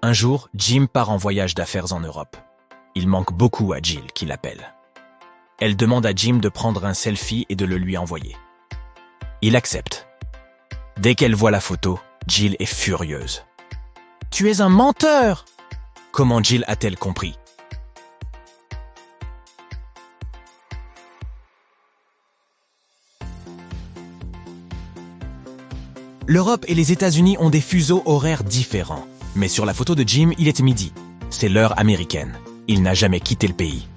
Un jour, Jim part en voyage d'affaires en Europe. Il manque beaucoup à Jill qui l'appelle. Elle demande à Jim de prendre un selfie et de le lui envoyer. Il accepte. Dès qu'elle voit la photo, Jill est furieuse. « Tu es un menteur !» Comment Jill a-t-elle compris? L'Europe et les États-Unis ont des fuseaux horaires différents. Mais sur la photo de Jim, il est midi. C'est l'heure américaine. Il n'a jamais quitté le pays.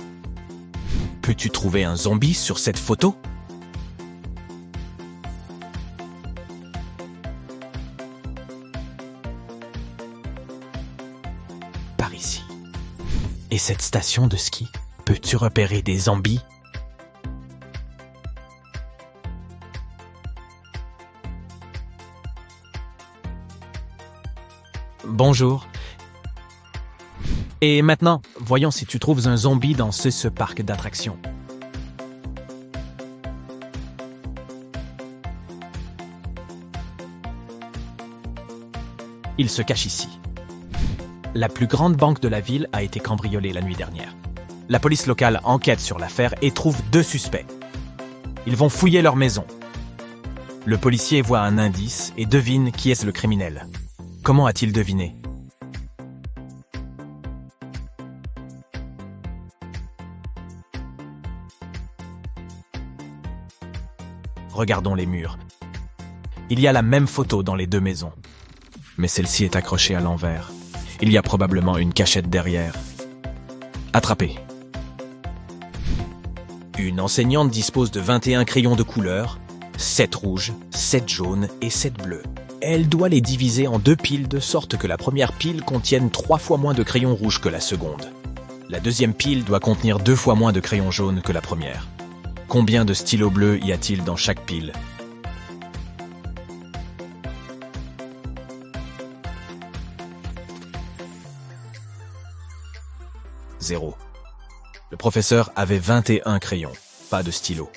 Peux-tu trouver un zombie sur cette photo? Par ici. Et cette station de ski? Peux-tu repérer des zombies? Bonjour. Et maintenant, voyons si tu trouves un zombie dans ce parc d'attractions. Il se cache ici. La plus grande banque de la ville a été cambriolée la nuit dernière. La police locale enquête sur l'affaire et trouve 2 suspects. Ils vont fouiller leur maison. Le policier voit un indice et devine qui est le criminel. Comment a-t-il deviné? Regardons les murs. Il y a la même photo dans les 2 maisons. Mais celle-ci est accrochée à l'envers. Il y a probablement une cachette derrière. Attrapé. Une enseignante dispose de 21 crayons de couleur, 7 rouges, 7 jaunes et 7 bleus. Elle doit les diviser en 2 piles de sorte que la première pile contienne 3 fois moins de crayons rouges que la seconde. La deuxième pile doit contenir 2 fois moins de crayons jaunes que la première. Combien de stylos bleus y a-t-il dans chaque pile? Zéro. Le professeur avait 21 crayons, pas de stylos.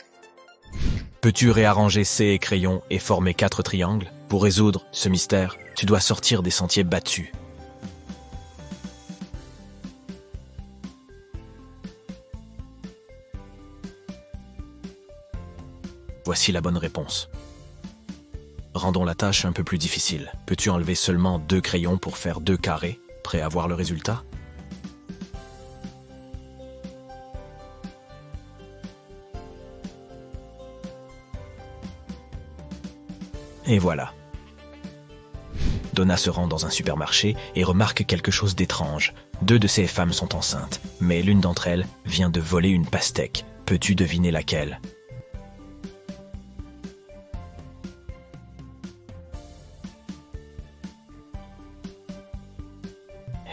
Peux-tu réarranger ces crayons et former 4 triangles? Pour résoudre ce mystère, tu dois sortir des sentiers battus. Voici la bonne réponse. Rendons la tâche un peu plus difficile. Peux-tu enlever seulement 2 crayons pour faire 2 carrés? Prêt à voir le résultat? Et voilà. Donna se rend dans un supermarché et remarque quelque chose d'étrange. 2 de ces femmes sont enceintes, mais l'une d'entre elles vient de voler une pastèque. Peux-tu deviner laquelle?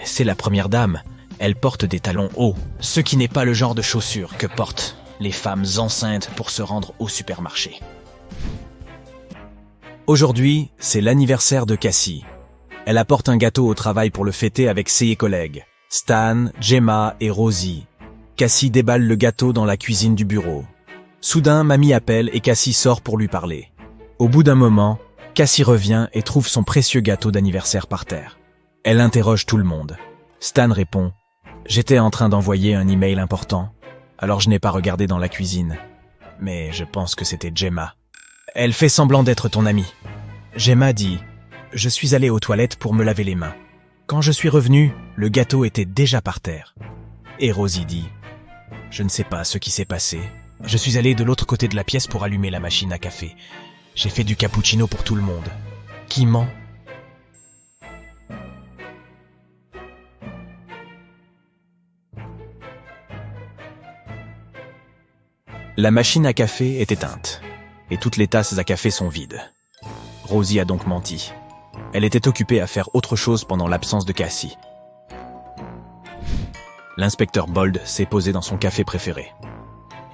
C'est la première dame. Elle porte des talons hauts, ce qui n'est pas le genre de chaussures que portent les femmes enceintes pour se rendre au supermarché. Aujourd'hui, c'est l'anniversaire de Cassie. Elle apporte un gâteau au travail pour le fêter avec ses collègues, Stan, Gemma et Rosie. Cassie déballe le gâteau dans la cuisine du bureau. Soudain, Mamie appelle et Cassie sort pour lui parler. Au bout d'un moment, Cassie revient et trouve son précieux gâteau d'anniversaire par terre. Elle interroge tout le monde. Stan répond « J'étais en train d'envoyer un email important, alors je n'ai pas regardé dans la cuisine. Mais je pense que c'était Gemma. Elle fait semblant d'être ton amie. » Gemma dit « Je suis allée aux toilettes pour me laver les mains. Quand je suis revenue, le gâteau était déjà par terre. » Et Rosie dit « Je ne sais pas ce qui s'est passé. Je suis allée de l'autre côté de la pièce pour allumer la machine à café. J'ai fait du cappuccino pour tout le monde. Qui ment ? » La machine à café est éteinte, et toutes les tasses à café sont vides. Rosie a donc menti. Elle était occupée à faire autre chose pendant l'absence de Cassie. L'inspecteur Bold s'est posé dans son café préféré.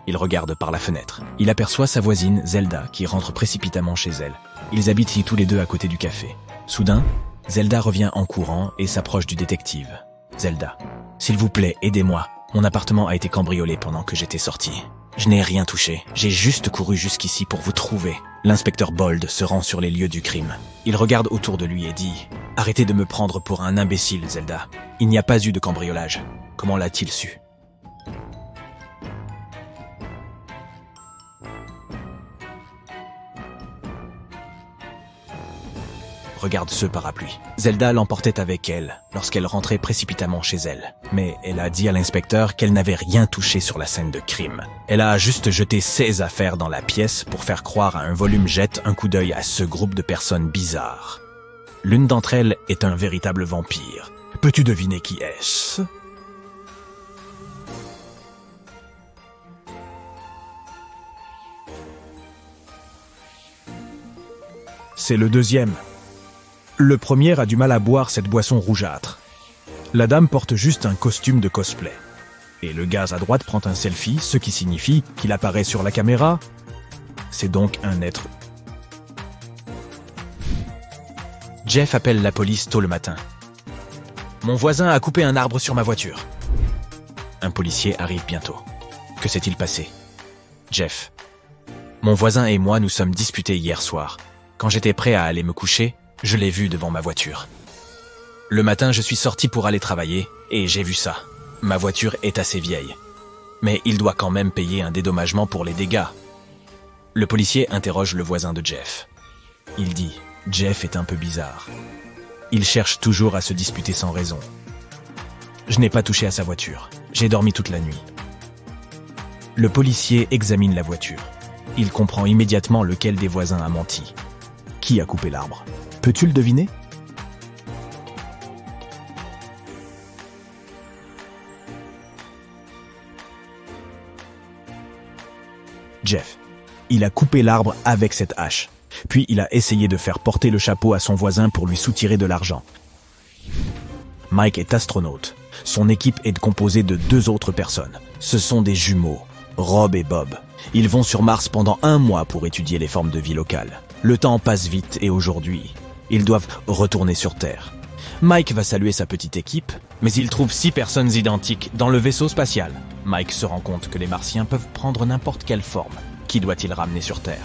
Il regarde par la fenêtre. Il aperçoit sa voisine, Zelda, qui rentre précipitamment chez elle. Ils habitent tous les deux à côté du café. Soudain, Zelda revient en courant et s'approche du détective. Zelda. S'il vous plaît, aidez-moi. Mon appartement a été cambriolé pendant que j'étais sorti. Je n'ai rien touché. J'ai juste couru jusqu'ici pour vous trouver. L'inspecteur Bold se rend sur les lieux du crime. Il regarde autour de lui et dit « Arrêtez de me prendre pour un imbécile, Zelda. Il n'y a pas eu de cambriolage. Comment l'a-t-il su ?» Regarde ce parapluie. Zelda l'emportait avec elle lorsqu'elle rentrait précipitamment chez elle. Mais elle a dit à l'inspecteur qu'elle n'avait rien touché sur la scène de crime. Elle a juste jeté ses affaires dans la pièce pour faire croire à un volume jette un coup d'œil à ce groupe de personnes bizarres. L'une d'entre elles est un véritable vampire. Peux-tu deviner qui est-ce ? C'est le deuxième. Le premier a du mal à boire cette boisson rougeâtre. La dame porte juste un costume de cosplay. Et le gars à droite prend un selfie, ce qui signifie qu'il apparaît sur la caméra. C'est donc un être. Jeff appelle la police tôt le matin. Mon voisin a coupé un arbre sur ma voiture. Un policier arrive bientôt. Que s'est-il passé? Jeff. Mon voisin et moi nous sommes disputés hier soir. Quand j'étais prêt à aller me coucher, je l'ai vu devant ma voiture. Le matin, je suis sorti pour aller travailler et j'ai vu ça. Ma voiture est assez vieille. Mais il doit quand même payer un dédommagement pour les dégâts. Le policier interroge le voisin de Jeff. Il dit « Jeff est un peu bizarre. Il cherche toujours à se disputer sans raison. Je n'ai pas touché à sa voiture. J'ai dormi toute la nuit. » Le policier examine la voiture. Il comprend immédiatement lequel des voisins a menti. Qui a coupé l'arbre? Peux-tu le deviner? Jeff. Il a coupé l'arbre avec cette hache. Puis il a essayé de faire porter le chapeau à son voisin pour lui soutirer de l'argent. Mike est astronaute. Son équipe est composée de 2 autres personnes. Ce sont des jumeaux, Rob et Bob. Ils vont sur Mars pendant 1 mois pour étudier les formes de vie locales. Le temps passe vite et aujourd'hui, ils doivent retourner sur Terre. Mike va saluer sa petite équipe, mais il trouve 6 personnes identiques dans le vaisseau spatial. Mike se rend compte que les Martiens peuvent prendre n'importe quelle forme. Qui doit-il ramener sur Terre?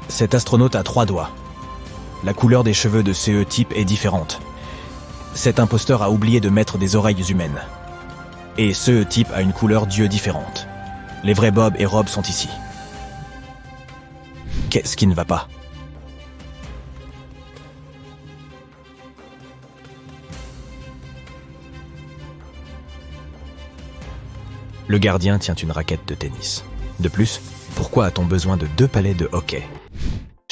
Cet astronaute a 3 doigts. La couleur des cheveux de CE-type est différente. Cet imposteur a oublié de mettre des oreilles humaines. Et CE-type a une couleur d'yeux différente. Les vrais Bob et Rob sont ici. Qu'est-ce qui ne va pas? Le gardien tient une raquette de tennis. De plus, pourquoi a-t-on besoin de 2 palets de hockey?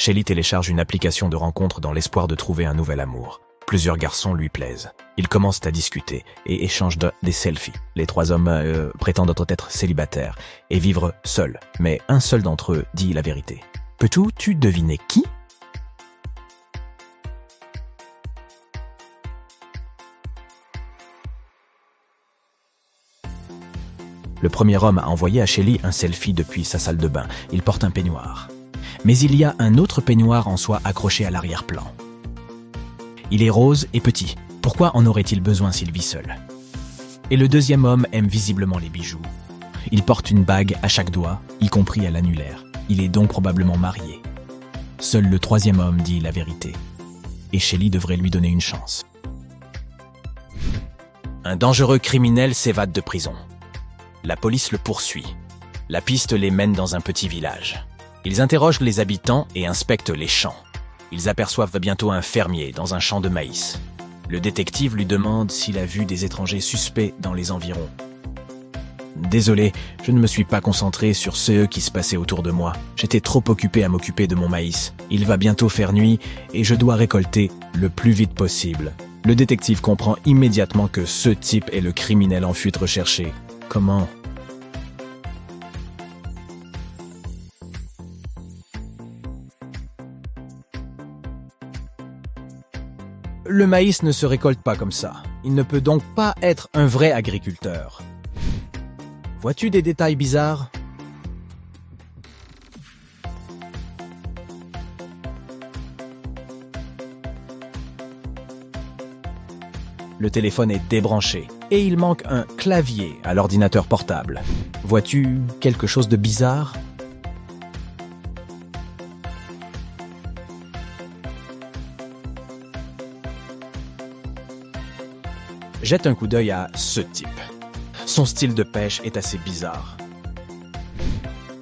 Shelly télécharge une application de rencontre dans l'espoir de trouver un nouvel amour. Plusieurs garçons lui plaisent. Ils commencent à discuter et échangent des selfies. Les 3 hommes prétendent être célibataires et vivre seuls. Mais un seul d'entre eux dit la vérité. Peux-tu deviner qui? Le premier homme a envoyé à Shelly un selfie depuis sa salle de bain. Il porte un peignoir. Mais il y a un autre peignoir en soie accroché à l'arrière-plan. Il est rose et petit. Pourquoi en aurait-il besoin s'il vit seul? Et le deuxième homme aime visiblement les bijoux. Il porte une bague à chaque doigt, y compris à l'annulaire. Il est donc probablement marié. Seul le 3e homme dit la vérité. Et Shelly devrait lui donner une chance. Un dangereux criminel s'évade de prison. La police le poursuit. La piste les mène dans un petit village. Ils interrogent les habitants et inspectent les champs. Ils aperçoivent bientôt un fermier dans un champ de maïs. Le détective lui demande s'il a vu des étrangers suspects dans les environs. Désolé, je ne me suis pas concentré sur ce qui se passait autour de moi. J'étais trop occupé à m'occuper de mon maïs. Il va bientôt faire nuit et je dois récolter le plus vite possible. Le détective comprend immédiatement que ce type est le criminel en fuite recherché. Comment? Le maïs ne se récolte pas comme ça. Il ne peut donc pas être un vrai agriculteur. Vois-tu des détails bizarres? Le téléphone est débranché et il manque un clavier à l'ordinateur portable. Vois-tu quelque chose de bizarre? Jette un coup d'œil à ce type. Son style de pêche est assez bizarre.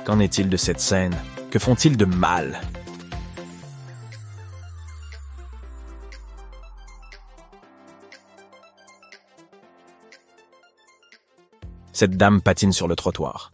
Qu'en est-il de cette scène? Que font-ils de mal? Cette dame patine sur le trottoir.